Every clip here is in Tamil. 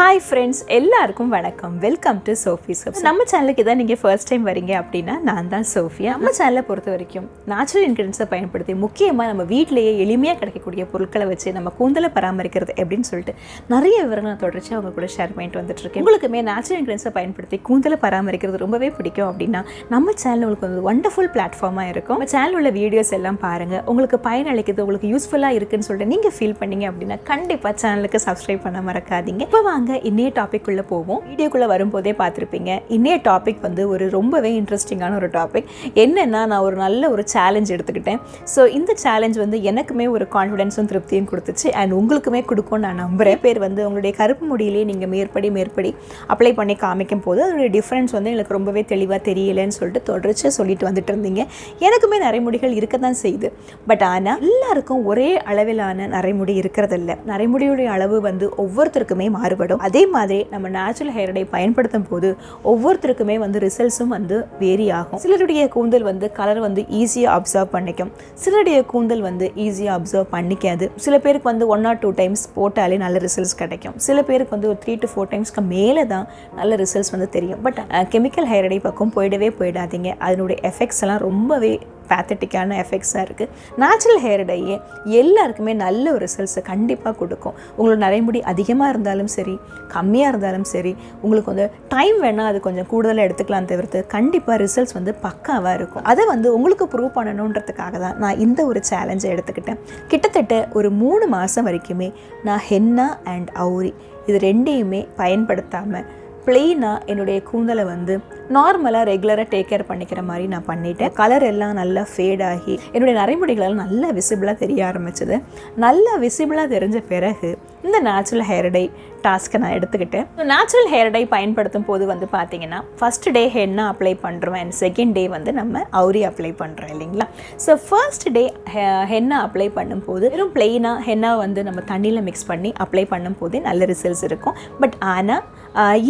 ஹாய் ஃப்ரெண்ட்ஸ், எல்லாருக்கும் வணக்கம். Welcome to Sophie's hubs. நம்ம சேனலுக்கு இதான் நீங்கள் ஃபர்ஸ்ட் டைம் வரீங்க அப்படின்னா நான் தான் சோஃபியா. நம்ம சேனலை பொறுத்த வரைக்கும் நேச்சுரல் இன்க்ரீடியன்ஸை பயன்படுத்தி முக்கியமாக நம்ம வீட்டிலேயே எளிமையாக கிடைக்கக்கூடிய பொருட்களை வச்சு நம்ம கூந்தலை பராமரிக்கிறது எப்படின்னு சொல்லிட்டு நிறைய விவரங்களை நான் தொடர்ச்சி அவங்க கூட ஷேர் பண்ணிட்டு வந்துட்டுருக்கேன். உங்களுக்குமே நேச்சுரல் இன்க்ரீடியன்ஸை பயன்படுத்தி கூந்தலை பராமரிக்கிறது ரொம்பவே பிடிக்கும் அப்படின்னா நம்ம சேனல் உங்களுக்கு வந்து ஒண்டர்ஃபுல் பிளாட்ஃபார்மாக இருக்கும். நம்ம சேனல் உள்ள வீடியோஸ் எல்லாம் பாருங்கள். உங்களுக்கு பயனளிக்குது, உங்களுக்கு யூஸ்ஃபுல்லாக இருக்குன்னு சொல்லிட்டு நீங்கள் ஃபீல் பண்ணீங்க அப்படின்னா கண்டிப்பாக சேனலுக்கு சப்ஸ்கிரைப் பண்ண மறக்காதீங்க. இப்போ வாங்க இன்னைய டாபிக் உள்ள போவோம். வீடியோக்குள்ள வரும்போதே பார்த்துருப்பீங்க. இன்னைய டாபிக் வந்து ஒரு ரொம்பவே இன்ட்ரெஸ்டிங்கான ஒரு டாபிக். என்னன்னா, நான் ஒரு நல்ல ஒரு சேலஞ்ச் எடுத்துக்கிட்டேன். ஸோ இந்த சேலஞ்ச் வந்து எனக்குமே ஒரு கான்ஃபிடென்ஸும் திருப்தியும் கொடுத்துச்சு, அண்ட் உங்களுக்குமே கொடுக்கும் நான் நம்புகிறேன். பேர் வந்து உங்களுடைய கருப்பு முடியிலே நீங்கள் மேற்படி அப்ளை பண்ணி காமிக்கும் போது அதோடைய டிஃப்ரென்ஸ் வந்து எனக்கு ரொம்பவே தெளிவாக தெரியலைன்னு சொல்லிட்டு தொடர்ச்சி சொல்லிட்டு வந்துட்டு இருந்தீங்க. எனக்குமே நரைமுடிகள் இருக்க தான் செய்யுது. பட் ஆனால் எல்லாருக்கும் ஒரே அளவிலான நரைமுடி இருக்கிறதில்ல. நரைமுடியுடைய அளவு வந்து ஒவ்வொருத்தருக்குமே மாறுபடும். அதே மாதிரி நம்ம நேச்சுரல் ஹேர் டை பயன்படுத்தும் போது ஒவ்வொருத்தருக்குமே வந்து ரிசல்ட்ஸும் வந்து வேரி ஆகும். சிலருடைய கூந்தல் வந்து கலர் வந்து ஈஸியாக அப்சர்வ் பண்ணிக்கும், சிலருடைய கூந்தல் வந்து ஈஸியாக அப்சர்வ் பண்ணிக்காது. சில பேருக்கு வந்து 1 or 2 times போட்டாலே நல்ல ரிசல்ட்ஸ் கிடைக்கும். சில பேருக்கு வந்து ஒரு 3 to 4 times மேலே தான் நல்ல ரிசல்ட்ஸ் வந்து தெரியும். பட் கெமிக்கல் ஹேர் டை பக்கம் போயிடாதீங்க. அதனுடைய எஃபெக்ட்ஸ் எல்லாம் ரொம்பவே பேத்தட்டிக்கான எஃபெக்ட்ஸாக இருக்குது. நேச்சுரல் ஹேர் டையே எல்லாருக்குமே நல்ல ஒரு ரிசல்ட்ஸை கண்டிப்பாக கொடுக்கும். உங்களுக்கு நரைமுடி அதிகமாக இருந்தாலும் சரி, கம்மியாக இருந்தாலும் சரி, உங்களுக்கு வந்து டைம் வேணால் அது கொஞ்சம் கூடுதலாக எடுத்துக்கலாம் தவிர்த்து கண்டிப்பாக ரிசல்ட்ஸ் வந்து பக்காவாக இருக்கும். அதை வந்து உங்களுக்கு ப்ரூவ் பண்ணணுன்றதுக்காக தான் நான் இந்த ஒரு சேலஞ்சை எடுத்துக்கிட்டேன். கிட்டத்தட்ட ஒரு 3 மாதம் வரைக்குமே நான் ஹென்னா அண்ட் அவுரி இது ரெண்டையுமே பயன்படுத்தாமல் பிளெயினாக என்னுடைய கூந்தலை வந்து நார்மலாக ரெகுலராக டேக் கேர் பண்ணிக்கிற மாதிரி நான் பண்ணிட்டேன். கலர் எல்லாம் நல்லா ஃபேட் ஆகி என்னுடைய நரைமுடிகளெல்லாம் நல்லா விசிபிளாக தெரிய ஆரம்பிச்சது. நல்லா விசிபிளாக தெரிஞ்ச பிறகு இந்த நேச்சுரல் ஹேர் டை டாஸ்க்கை நான் எடுத்துக்கிட்டேன். நேச்சுரல் ஹேர் டை பயன்படுத்தும் போது வந்து பார்த்தீங்கன்னா ஃபர்ஸ்ட் டே ஹென்னா அப்ளை பண்ணுறோம் அண்ட் செகண்ட் டே வந்து நம்ம அவுரி அப்ளை பண்ணுறோம் இல்லைங்களா. So first day henna apply பண்ணும்போது வெறும் பிளெயினாக ஹென்னா வந்து நம்ம தண்ணியில் மிக்ஸ் பண்ணி அப்ளை பண்ணும் போதே நல்ல ரிசல்ட்ஸ் இருக்கும். பட் ஆனால்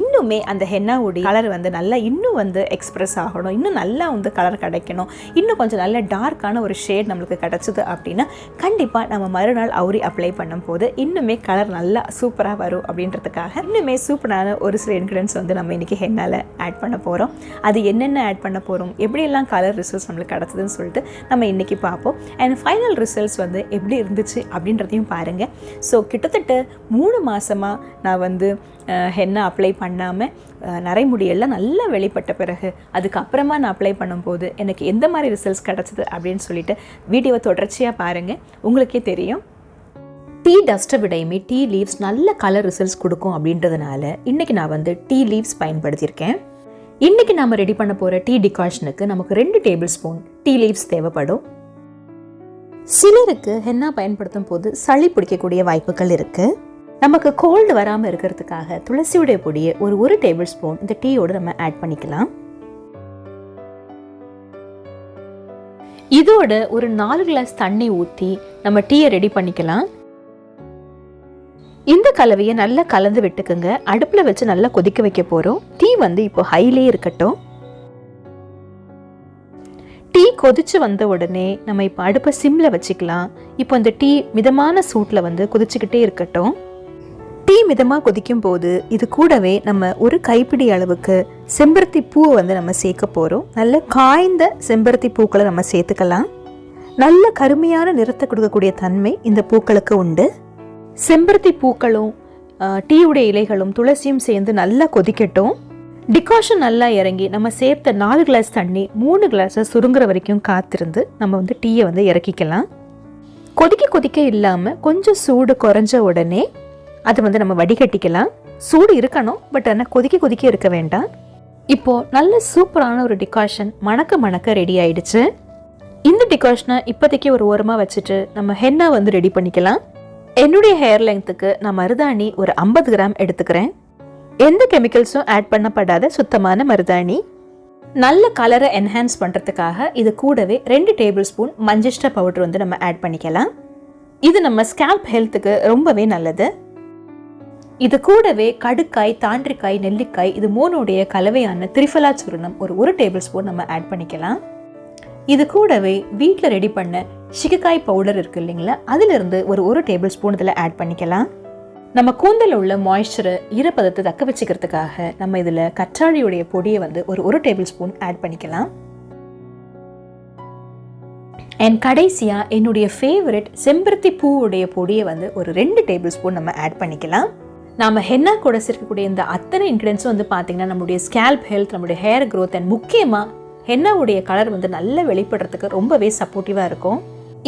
இன்னுமே அந்த ஹென்னாவுடைய கலர் வந்து நல்லா இன்னும் வந்து எக்ஸ்ப்ரெஸ் ஆகணும், இன்னும் நல்லா வந்து கலர் கிடைக்கணும், இன்னும் கொஞ்சம் நல்ல டார்க்கான ஒரு ஷேட் நம்மளுக்கு கிடச்சிது அப்படின்னா கண்டிப்பாக நம்ம மறுநாள் அவுரி அப்ளை பண்ணும்போது இன்னுமே கலர் நல்லா சூப்பராக வரும். அப்படின்றதுக்காக இன்னுமே சூப்பரான ஒரு சில இன்க்ரீடியன்ட்ஸ் வந்து நம்ம இன்றைக்கி ஹென்னால ஆட் பண்ண போகிறோம். அது என்னென்ன ஆட் பண்ண போகிறோம், எப்படியெல்லாம் கலர் ரிசல்ட்ஸ் நம்மளுக்கு கிடச்சதுன்னு சொல்லிட்டு நம்ம இன்றைக்கி பார்ப்போம். அண்ட் ஃபைனல் ரிசல்ட்ஸ் வந்து எப்படி இருந்துச்சு அப்படின்றதையும் பாருங்கள். ஸோ கிட்டத்தட்ட 3 மாதமாக நான் வந்து ஹென்னா அப்ளை பண்ணாமல் நரைமுடியெல்லாம் நல்லா வெளிப்பட்ட பிறகு அதுக்கப்புறமா நான் அப்ளை பண்ணும்போது எனக்கு எந்த மாதிரி ரிசல்ட்ஸ் கிடச்சிது அப்படின்னு சொல்லிட்டு வீடியோவை தொடர்ச்சியாக பாருங்கள், உங்களுக்கே தெரியும். டீ டஸ்ட்டை விடையுமே டீ லீவ்ஸ் நல்ல கலர் ரிசல்ட்ஸ் கொடுக்கும் அப்படின்றதுனால இன்றைக்கி நான் வந்து டீ லீவ்ஸ் பயன்படுத்தியிருக்கேன். இன்றைக்கி நாம் ரெடி பண்ண போகிற டீ டிகாஷனுக்கு நமக்கு 2 டேபிள் ஸ்பூன் டீ லீவ்ஸ் தேவைப்படும். சிலருக்கு ஹென்னா பயன்படுத்தும் போது சளி பிடிக்கக்கூடிய வாய்ப்புகள் இருக்குது. நமக்கு கோல்டு வராமல் இருக்கிறதுக்காக துளசியுடைய பொடியை ஒரு 1 டேபிள் ஸ்பூன் இந்த டீயோடு நம்ம ஆட் பண்ணிக்கலாம். இதோட ஒரு 4 கிளாஸ் தண்ணி ஊற்றி நம்ம டீயை ரெடி பண்ணிக்கலாம். இந்த கலவையை நல்லா கலந்து விட்டுக்குங்க. அடுப்பில் வச்சு நல்லா கொதிக்க வைக்க போகிறோம். டீ வந்து இப்போ ஹைலே இருக்கட்டும். டீ கொதிச்சு வந்த உடனே நம்ம இப்போ அடுப்பை சிம்மில் வச்சுக்கலாம். இப்போ இந்த டீ மிதமான சூட்டில் வந்து கொதிச்சுக்கிட்டே இருக்கட்டும். டீ மிதமாக கொதிக்கும் போது இது கூடவே நம்ம ஒரு கைப்பிடி அளவுக்கு செம்பருத்தி பூவை வந்து நம்ம சேர்க்க போகிறோம். நல்ல காய்ந்த செம்பருத்தி பூக்களை நம்ம சேர்த்துக்கலாம். நல்ல கருமையான நிறத்தை கொடுக்கக்கூடிய தன்மை இந்த பூக்களுக்கு உண்டு. செம்பருத்தி பூக்களும் டீயுடைய இலைகளும் துளசியும் சேர்ந்து நல்லா கொதிக்கட்டும். டிகாஷன் நல்லா இறங்கி நம்ம சேர்த்த 4 கிளாஸ் தண்ணி 3 கிளாஸை சுருங்குற வரைக்கும் காத்திருந்து நம்ம வந்து டீயை வந்து இறக்கிக்கலாம். கொதிக்க இல்லாமல் கொஞ்சம் சூடு குறைஞ்ச உடனே அதை வந்து நம்ம வடிகட்டிக்கலாம். சூடு இருக்கணும், பட் ஆனால் கொதிக்க இருக்க வேண்டாம். இப்போது நல்ல சூப்பரான ஒரு டிகாஷன் மணக்க ரெடி ஆயிடுச்சு. இந்த டிகாஷனை இப்போதைக்கு ஒரு ஓரமாக வச்சுட்டு நம்ம ஹென்னா வந்து ரெடி பண்ணிக்கலாம். என்னுடைய ஹேர் லெங்க்த்துக்கு நான் மருதாணி ஒரு 50 கிராம் எடுத்துக்கிறேன். எந்த கெமிக்கல்ஸும் ஆட் பண்ணப்படாத சுத்தமான மருதாணி. நல்ல கலரை என்ஹான்ஸ் பண்ணுறதுக்காக இது கூடவே 2 டேபிள் ஸ்பூன் மஞ்சள் பவுடர் வந்து நம்ம ஆட் பண்ணிக்கலாம். இது நம்ம ஸ்கேல்ப் ஹெல்த்துக்கு ரொம்பவே நல்லது. இது கூடவே கடுக்காய், தாண்டிக்காய், நெல்லிக்காய் இது 3உடைய கலவையான திரிஃபலா சூர்ணம் ஒரு 1 டேபிள் ஸ்பூன் நம்ம ஆட் பண்ணிக்கலாம். இது கூடவே வீட்டில் ரெடி பண்ண சிகக்காய் பவுடர் இருக்கு இல்லைங்களா, அதிலிருந்து ஒரு 1 டேபிள் ஸ்பூன் இதில் ஆட் பண்ணிக்கலாம். நம்ம கூந்தலில் உள்ள மாய்ஸ்சரை ஈரப்பதத்தை தக்க வச்சுக்கிறதுக்காக நம்ம இதில் கற்றாழையுடைய பொடியை வந்து ஒரு டேபிள் ஸ்பூன் ஆட் பண்ணிக்கலாம். அண்ட் கடைசியாக என்னுடைய ஃபேவரட் செம்பருத்தி பூவுடைய பொடியை வந்து ஒரு 2 டேபிள் ஸ்பூன் நம்ம ஆட் பண்ணிக்கலாம். நம்ம ஹென்னா கூட சேர்க்கக்கூடிய இந்த அத்தனை இன்க்ரீடியன்ஸும் வந்து பார்த்திங்கன்னா நம்மளுடைய ஸ்கேல்ப் ஹெல்த், நம்மளுடைய ஹேர் க்ரோத் அண்ட் முக்கியமாக ஹென்னாவுடைய கலர் வந்து நல்ல வெளிப்படுறதுக்கு ரொம்பவே சப்போர்ட்டிவாக இருக்கும்.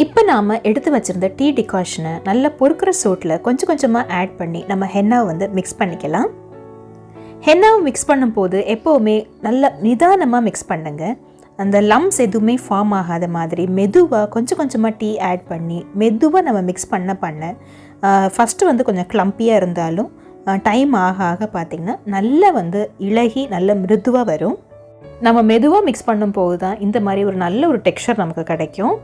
இப்போ நாம் எடுத்து வச்சுருந்த டீ டிகாஷனை நல்லா பொறுக்கிற சோட்டில் கொஞ்சம் கொஞ்சமாக ஆட் பண்ணி நம்ம ஹென்னாவை வந்து மிக்ஸ் பண்ணிக்கலாம். ஹென்னாவை மிக்ஸ் பண்ணும்போது எப்போவுமே நல்லா நிதானமாக மிக்ஸ் பண்ணுங்க. அந்த லம்ஸ் எதுவுமே ஃபார்ம் ஆகாத மாதிரி மெதுவாக கொஞ்சம் கொஞ்சமாக டீ ஆட் பண்ணி மெதுவாக நம்ம மிக்ஸ் பண்ண ஃபஸ்ட்டு வந்து கொஞ்சம் க்ளம்பியாக இருந்தாலும் டைம் ஆக பார்த்திங்கன்னா நல்லா வந்து இளகி நல்ல மிருதுவாக வரும். நம்ம மெதுவாக மிக்ஸ் பண்ணும்போது தான் இந்த மாதிரி ஒரு நல்ல ஒரு டெக்ஸ்சர் நமக்கு கிடைக்கும்.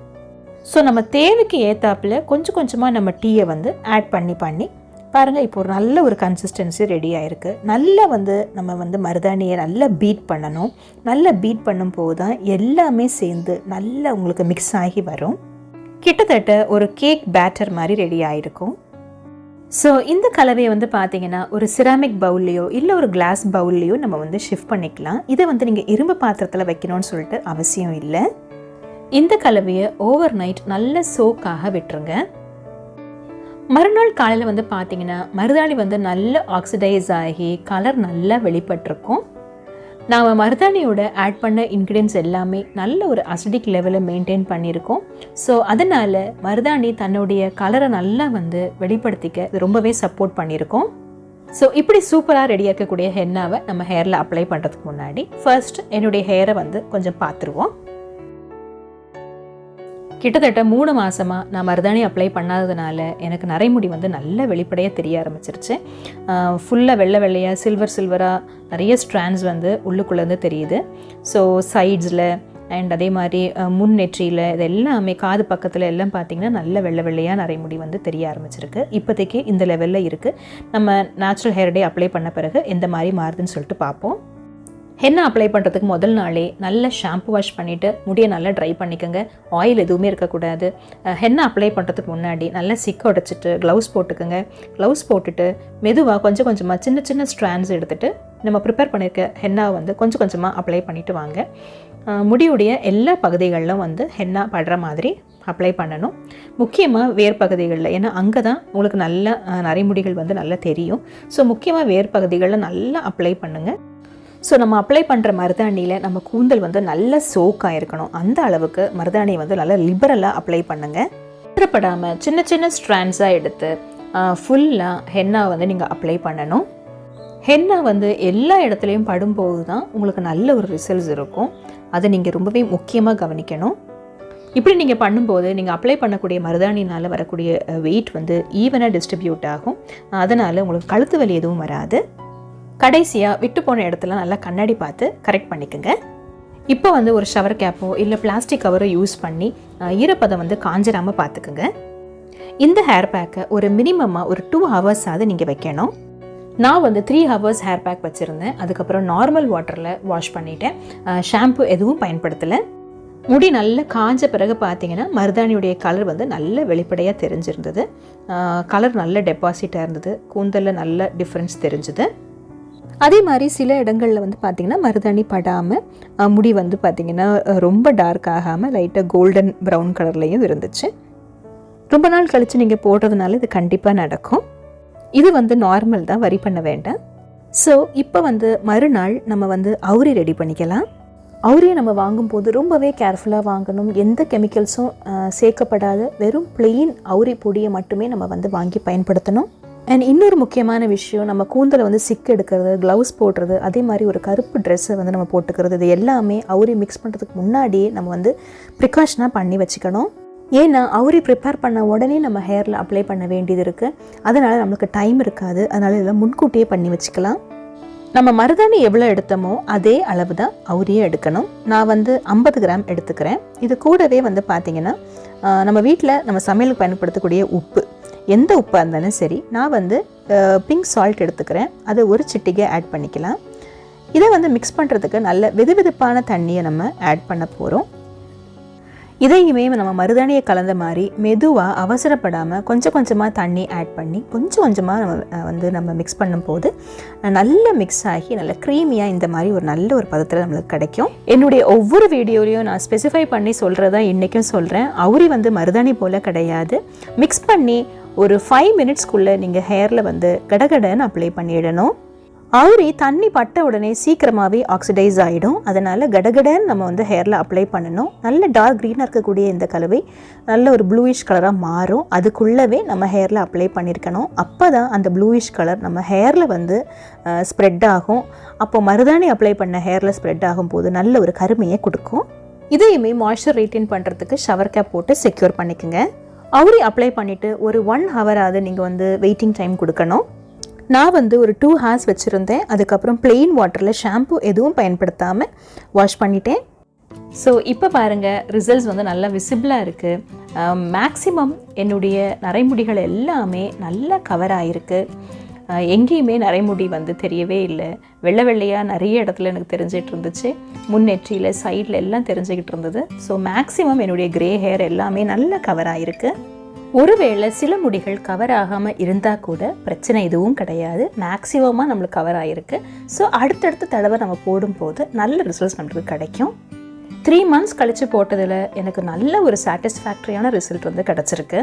ஸோ நம்ம தேவைக்கு ஏற்றாப்பில் கொஞ்சம் கொஞ்சமாக நம்ம டீயை வந்து ஆட் பண்ணி பாருங்கள். இப்போ ஒரு நல்ல ஒரு கன்சிஸ்டன்சி ரெடி ஆகிருக்கு. நல்லா வந்து நம்ம வந்து மருதாணியை நல்லா பீட் பண்ணணும். நல்லா பீட் பண்ணும்போது தான் எல்லாமே சேர்ந்து நல்லா உங்களுக்கு மிக்ஸ் ஆகி வரும். கிட்டத்தட்ட ஒரு கேக் பேட்டர் மாதிரி ரெடி ஆகிருக்கும். ஸோ இந்த கலவையை வந்து பார்த்தீங்கன்னா ஒரு சிராமிக் பவுல்லையோ இல்லை ஒரு கிளாஸ் பவுல்லையோ நம்ம வந்து ஷிஃப்ட் பண்ணிக்கலாம். இதை வந்து நீங்கள் இரும்பு பாத்திரத்தில் வைக்கணும்னு சொல்லிட்டு அவசியம் இல்லை. இந்த கலவையை ஓவர் நைட் நல்ல சோக்காக விட்டுருங்க. மறுநாள் காலையில் வந்து பார்த்தீங்கன்னா மருதாணி வந்து நல்ல ஆக்சிடைஸ் ஆகி கலர் நல்லா வெளிப்பட்டிருக்கும். நாம் மருதாணியோட ஆட் பண்ண இன்க்ரீடியன்ஸ் எல்லாமே நல்ல ஒரு அசிடிக் லெவலை மெயின்டைன் பண்ணியிருக்கோம். ஸோ அதனால் மருதாணி தன்னுடைய கலரை நல்லா வந்து வெளிப்படுத்திக்க இது ரொம்பவே சப்போர்ட் பண்ணியிருக்கோம். ஸோ இப்படி சூப்பராக ரெடியாக இருக்கக்கூடிய ஹென்னாவை நம்ம ஹேரில் அப்ளை பண்ணுறதுக்கு முன்னாடி ஃபர்ஸ்ட் என்னுடைய ஹேரை வந்து கொஞ்சம் பார்த்துருவோம். கிட்டத்தட்ட 3 மாதமாக நான் மருதாணி அப்ளை பண்ணாததுனால எனக்கு நரைமுடி வந்து நல்ல வெளிப்படையாக தெரிய ஆரம்பிச்சிருச்சு. ஃபுல்லாக வெள்ளையாக சில்வராக நிறைய ஸ்ட்ராண்ட்ஸ் வந்து உள்ளுக்குள்ளேருந்து தெரியுது. ஸோ சைட்ஸில் அண்ட் அதே மாதிரி முன் நெற்றியில் இது எல்லாமே காது பக்கத்தில் எல்லாம் பார்த்திங்கன்னா நல்ல வெள்ளையாக நரைமுடி வந்து தெரிய ஆரம்பிச்சிருக்கு. இப்போதைக்கு இந்த லெவலில் இருக்குது. நம்ம நேச்சுரல் ஹேர் டே அப்ளை பண்ண பிறகு எந்த மாதிரி மாறுதுன்னு சொல்லிட்டு பார்ப்போம். ஹென்னா அப்ளை பண்ணுறதுக்கு முதல் நாளே நல்ல ஷாம்பு வாஷ் பண்ணிவிட்டு முடியை நல்லா ட்ரை பண்ணிக்கோங்க. ஆயில் எதுவுமே இருக்கக்கூடாது. ஹென்னா அப்ளை பண்ணுறதுக்கு முன்னாடி நல்லா சிக்க உடைச்சிட்டு க்ளவுஸ் போட்டுக்கோங்க. க்ளவுஸ் போட்டுட்டு மெதுவாக கொஞ்சம் கொஞ்சமாக சின்ன ஸ்ட்ராண்ட்ஸ் எடுத்துகிட்டு நம்ம ப்ரிப்பேர் பண்ணியிருக்க ஹென்னாவை வந்து கொஞ்சம் கொஞ்சமாக அப்ளை பண்ணிவிட்டு வாங்க. முடியுடைய எல்லா பகுதிகளிலும் வந்து ஹென்னா படுற மாதிரி அப்ளை பண்ணணும். முக்கியமாக வேர் பகுதிகளில், ஏன்னா அங்கே தான் உங்களுக்கு நல்ல நரைமுடிகள் வந்து நல்லா தெரியும். ஸோ முக்கியமாக வேர் பகுதிகளில் நல்லா அப்ளை பண்ணுங்கள். ஸோ நம்ம அப்ளை பண்ணுற மருதாணியில் நம்ம கூந்தல் வந்து நல்ல சோக்காக இருக்கணும். அந்த அளவுக்கு மருதாணியை வந்து நல்லா லிபரலாக அப்ளை பண்ணுங்கள். படாமல் சின்ன ஸ்ட்ராண்ட்ஸாக எடுத்து ஃபுல்லாக ஹென்னா வந்து நீங்கள் அப்ளை பண்ணணும். ஹென்னா வந்து எல்லா இடத்துலையும் படும்போது தான் உங்களுக்கு நல்ல ஒரு ரிசல்ட்ஸ் இருக்கும். அதை நீங்கள் ரொம்பவே முக்கியமாக கவனிக்கணும். இப்படி நீங்கள் பண்ணும்போது நீங்கள் அப்ளை பண்ணக்கூடிய மருதாணினால் வரக்கூடிய வெயிட் வந்து ஈவனாக டிஸ்ட்ரிபியூட் ஆகும். அதனால் உங்களுக்கு கழுத்து வலி எதுவும் வராது. கடைசியாக விட்டு போன இடத்துல நல்லா கண்ணாடி பார்த்து கரெக்ட் பண்ணிக்கோங்க. இப்போ வந்து ஒரு ஷவர் கேப்போ இல்லை பிளாஸ்டிக் கவரோ யூஸ் பண்ணி ஈரப்பதம் வந்து காஞ்சிடாமல் பார்த்துக்குங்க. இந்த ஹேர் பேக்கை ஒரு மினிமமாக ஒரு 2 ஹவர்ஸாவது நீங்கள் வைக்கணும். நான் வந்து 3 ஹவர்ஸ் ஹேர் பேக் வச்சுருந்தேன். அதுக்கப்புறம் நார்மல் வாட்டரில் வாஷ் பண்ணிவிட்டேன். ஷாம்பு எதுவும் பயன்படுத்தலை. முடி நல்லா காஞ்ச பிறகு பார்த்தீங்கன்னா மருதாணியுடைய கலர் வந்து நல்ல வெளிப்படையாக தெரிஞ்சிருந்தது. கலர் நல்ல டெபாசிட்டாக இருந்தது. கூந்தலில் நல்ல டிஃப்ரென்ஸ் தெரிஞ்சுது. அதே மாதிரி சில இடங்களில் வந்து பார்த்திங்கன்னா மருதாணி படாமல் முடி வந்து பார்த்திங்கன்னா ரொம்ப டார்க் ஆகாமல் லைட்டாக கோல்டன் ப்ரௌன் கலர்லேயும் இருந்துச்சு. ரொம்ப நாள் கழித்து நீங்கள் போடுறதுனால இது கண்டிப்பாக நடக்கும். இது வந்து நார்மல் தான், வரி பண்ண வேண்டாம். ஸோ இப்போ வந்து மறுநாள் நம்ம வந்து அவுரி ரெடி பண்ணிக்கலாம். அவுரியை நம்ம வாங்கும்போது ரொம்பவே கேர்ஃபுல்லாக வாங்கணும். எந்த கெமிக்கல்ஸும் சேர்க்கப்படாத வெறும் பிளெயின் அவுரி பொடியை மட்டுமே நம்ம வந்து வாங்கி பயன்படுத்தணும். அண்ட் இன்னொரு முக்கியமான விஷயம், நம்ம கூந்தலை வந்து சிக்கு எடுக்கிறது, க்ளவுஸ் போடுறது, அதே மாதிரி ஒரு கருப்பு ட்ரெஸ்ஸை வந்து நம்ம போட்டுக்கிறது, இது எல்லாமே அவுரி மிக்ஸ் பண்ணுறதுக்கு முன்னாடியே நம்ம வந்து ப்ரிகாஷனாக பண்ணி வச்சுக்கணும். ஏன்னா அவுரி ப்ரிப்பேர் பண்ண உடனே நம்ம ஹேரில் அப்ளை பண்ண வேண்டியது இருக்குது. அதனால் நம்மளுக்கு டைம் இருக்காது. அதனால் இதெல்லாம் முன்கூட்டியே பண்ணி வச்சுக்கலாம். நம்ம மருதாணி எவ்வளோ எடுத்தோமோ அதே அளவு தான் அவுரியே எடுக்கணும். நான் வந்து 50 கிராம் எடுத்துக்கிறேன். இது கூடவே வந்து பார்த்திங்கன்னா நம்ம வீட்டில் நம்ம சமையலுக்கு பயன்படுத்தக்கூடிய உப்பு, எந்த உப்பாக இருந்தாலும் சரி, நான் வந்து பிங்க் சால்ட் எடுத்துக்கிறேன். அதை ஒரு சிட்டிகை ஆட் பண்ணிக்கலாம். இதை வந்து மிக்ஸ் பண்ணுறதுக்கு நல்ல வெதுவெதுப்பான தண்ணியை நம்ம ஆட் பண்ண போகிறோம். இதையுமே நம்ம மருதாணியை கலந்த மாதிரி மெதுவாக அவசரப்படாமல் கொஞ்சம் கொஞ்சமாக தண்ணி ஆட் பண்ணி கொஞ்சம் கொஞ்சமாக நம்ம மிக்ஸ் பண்ணும்போது நல்ல மிக்ஸ் ஆகி நல்ல க்ரீமியாக இந்த மாதிரி ஒரு நல்ல ஒரு பதத்தில் நம்மளுக்கு கிடைக்கும். என்னுடைய ஒவ்வொரு வீடியோலையும் நான் ஸ்பெசிஃபை பண்ணி சொல்கிறதா இன்றைக்கும் சொல்கிறேன். அவுரி மருதாணி போல் கிடையாது. மிக்ஸ் பண்ணி ஒரு 5 மினிட்ஸ்க்குள்ளே நீங்கள் ஹேரில் கடகடன்னு அப்ளை பண்ணிடணும். அவுரி தண்ணி பட்ட உடனே சீக்கிரமாகவே ஆக்சிடைஸ் ஆகிடும். அதனால் கடகடன்னு நம்ம ஹேரில் அப்ளை பண்ணணும். நல்ல டார்க் க்ரீனாக இருக்கக்கூடிய இந்த கலவை நல்ல ஒரு ப்ளூயிஷ் கலராக மாறும். அதுக்குள்ளவே நம்ம ஹேரில் அப்ளை பண்ணியிருக்கணும். அப்போ தான் அந்த ப்ளூயிஷ் கலர் நம்ம ஹேரில் ஸ்ப்ரெட் ஆகும். அப்போ மருதாணி அப்ளை பண்ண ஹேரில் ஸ்ப்ரெட் ஆகும்போது நல்ல ஒரு கருமையை கொடுக்கும். இதையுமே மாய்ஸ்சர் ரீட்டைன் பண்ணுறதுக்கு ஷவர் கேப் போட்டு செக்யூர் பண்ணிக்கோங்க. அவுரி அப்ளை பண்ணிவிட்டு ஒரு 1 ஹவராவது நீங்கள் வெயிட்டிங் டைம் கொடுக்கணும். நான் ஒரு 2 ஹார்ஸ் வச்சுருந்தேன். அதுக்கப்புறம் பிளெயின் வாட்டரில் ஷாம்பு எதுவும் பயன்படுத்தாமல் வாஷ் பண்ணிட்டேன். ஸோ இப்போ பாருங்கள், ரிசல்ட்ஸ் நல்லா விசிபிளாக இருக்குது. மேக்ஸிமம் என்னுடைய நரைமுடிகள் எல்லாமே நல்லா கவர் ஆகிருக்கு. எங்கேயுமே நரைமுடி தெரியவே இல்லை. வெள்ளை வெள்ளையாக நிறைய இடத்துல எனக்கு தெரிஞ்சிட்டு இருந்துச்சு. முன்னெற்றியில் சைடில் எல்லாம் தெரிஞ்சுக்கிட்டு இருந்தது. ஸோ மேக்ஸிமம் என்னுடைய க்ரே ஹேர் எல்லாமே நல்லா கவர் ஆகிருக்கு. ஒருவேளை சில முடிகள் கவர் ஆகாமல் இருந்தால் கூட பிரச்சனை எதுவும் கிடையாது. மேக்ஸிமமாக நம்மளுக்கு கவர் ஆகிருக்கு. ஸோ அடுத்தடுத்த தடவை நம்ம போடும்போது நல்ல ரிசல்ட்ஸ் நம்மளுக்கு கிடைக்கும். 3 மந்த்ஸ் கழித்து போட்டதில் எனக்கு நல்ல ஒரு சாட்டிஸ்ஃபேக்டரியான ரிசல்ட் கிடச்சிருக்கு.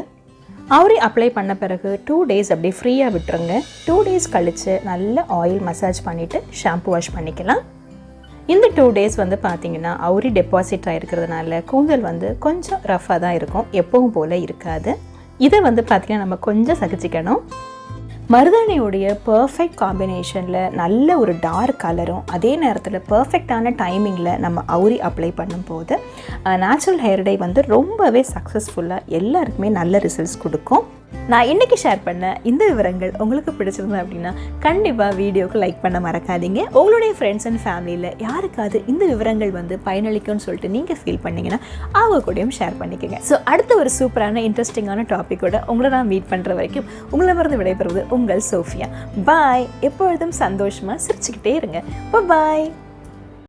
அவுரி அப்ளை பண்ண பிறகு 2 டேஸ் அப்படியே ஃப்ரீயாக விட்டுருங்க. 2 டேஸ் கழித்து நல்ல ஆயில் மசாஜ் பண்ணிவிட்டு ஷாம்பு வாஷ் பண்ணிக்கலாம். இந்த 2 டேஸ் பார்த்தீங்கன்னா அவுரி டெபாசிட் ஆகிருக்கிறதுனால கூந்தல் கொஞ்சம் ரஃபாக தான் இருக்கும். எப்பவும் போல் இருக்காது. இதை பார்த்திங்கன்னா நம்ம கொஞ்சம் சகிச்சிக்கணும். மருதாணியோடைய பர்ஃபெக்ட் காம்பினேஷனில் நல்ல ஒரு டார்க் கலரும் அதே நேரத்தில் பர்ஃபெக்டான டைமிங்கில் நம்ம அவுரி அப்ளை பண்ணும்போது நேச்சுரல் ஹேர் டை ரொம்பவே சக்ஸஸ்ஃபுல்லாக எல்லாருக்குமே நல்ல ரிசல்ட்ஸ் கொடுக்கும். நான் இன்றைக்கி ஷேர் பண்ண இந்த விவரங்கள் உங்களுக்கு பிடிச்சிருந்தது அப்படின்னா கண்டிப்பாக வீடியோவுக்கு லைக் பண்ண மறக்காதீங்க. உங்களுடைய ஃப்ரெண்ட்ஸ் அண்ட் ஃபேமிலியில் யாருக்காவது இந்த விவரங்கள் பயனளிக்கும்னு சொல்லிட்டு நீங்கள் ஃபீல் பண்ணிங்கன்னா அவங்க கூடயும் ஷேர் பண்ணிக்கோங்க. ஸோ அடுத்த ஒரு சூப்பரான இன்ட்ரெஸ்டிங்கான டாப்பிக்கோட உங்களை நான் மீட் பண்ணுற வரைக்கும் உங்களிடமிருந்து விடைபெறுவது உங்கள் சோஃபியா. பாய். எப்பொழுதும் சந்தோஷமாக சிரிச்சுக்கிட்டே இருங்க. பாய்.